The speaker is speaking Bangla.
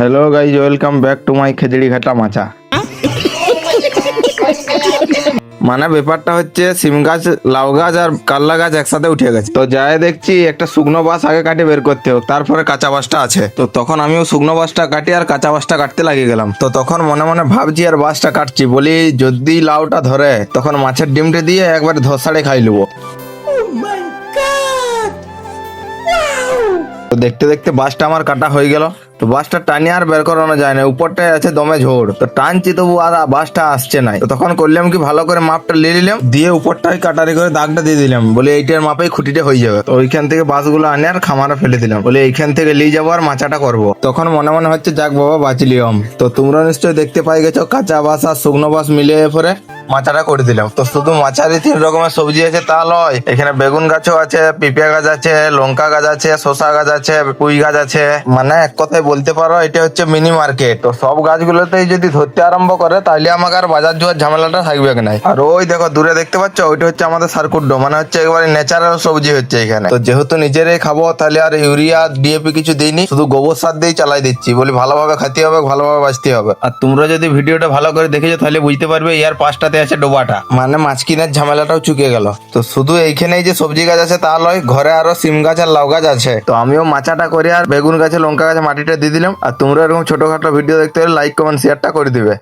Hello guys, welcome back to my Khejri Ghata Macha. মানে ব্যাপারটা হচ্ছে সিম গাছ, লাউ গাছ আর কাল্লা গাছ একসাথে উঠে গেছে। তো যাই দেখছি একটা শুকনো বাঁশ আগে কাটে বের করতে হোক, তারপরে কাঁচা বাঁশটা আছে। তো তখন আমিও শুকনো বাঁশটা কাটি আর কাঁচা বাঁশটা কাটতে লাগিয়ে গেলাম। তো তখন মনে মনে ভাবছি আর বাঁশটা কাটছি, বলি যদি লাউটা ধরে তখন মাছের ডিমটা দিয়ে একবার ধসাড়ে খাই নেবো। তো দেখতে দেখতে বাঁশটা আমার কাটা হয়ে গেল। তো বাঁশটা টানিয়ে আর বের করানো যায় না, উপরটায় আছে দমে ঝোড়। তো টানছি তবু আর বাঁশটা আসছে নাই। তো তখন করলাম কি, ভালো করে মাপটা নিয়ে নিলাম, দিয়ে উপরটায় কাটারি করে দাগটা দিয়ে দিলাম, বলে এইটার মাপেই খুঁটিটা হয়ে যাবে। তো ওইখান থেকে বাঁশগুলো আনে আর খামারে ফেলে দিলাম, বলে এইখান থেকে নিয়ে যাবো আর মাচাটা করবো। তখন মনে মনে হচ্ছে যাক বাবা বাঁচলিয়ম। তো তোমরা নিশ্চয়ই দেখতে পাই গেছো, কাঁচা বাঁশ আর শুকনো বাঁশ মিলিয়ে পরে মাচাটা করে দিলাম। তো শুধু মাচারই 3 রকমের সবজি আছে তা লয়, এখানে বেগুন গাছও আছে, পিঁপড়া গাছ আছে, লঙ্কা গাছ আছে, শসা গাছ আছে, পুঁই গাছ আছে। মানে এক কথায় বলতে পারো এটা হচ্ছে মিনি মার্কেট। তো সব গাছগুলোতেই যদি ধরতে আরম্ভ করে তাহলে আমাকে আর বাজার যাওয়ার ঝামেলাটা থাকবে কি নাই। আর ওই দেখো দূরে দেখতে পাচ্ছ, ওইটা হচ্ছে আমাদের সারকুড্ডো, মানে হচ্ছে একেবারে ন্যাচারাল সবজি হচ্ছে এখানে। তো যেহেতু নিজেরাই খাবো তাহলে আর ইউরিয়া ডিএপি কিছু দিইনি, শুধু গোবর সার দিয়ে চালাই দিচ্ছি, বলি ভালোভাবে খেতে হবে, ভালোভাবে বাঁচতে হবে। আর তোমরা যদি ভিডিওটা ভালো করে দেখেছো তাহলে বুঝতে পারবে এর পাশটাতে আছে ডোবাটা, মানে মাছ কিনার ঝামেলাটাও চুকে গেল। তো শুধু এইখানেই যে সবজি গাছ আছে তা লয়, ঘরে আরো সিম গাছ আর লাউ গাছ আছে। তো আমিও মাচাটা করে আর বেগুন গাছে লঙ্কা গাছে মাটিটা দিয়ে দিলাম। আর তোমরা এরকম ছোটখাটো ভিডিও দেখতে হলে লাইক কমেন্ট শেয়ারটা করে দিবে।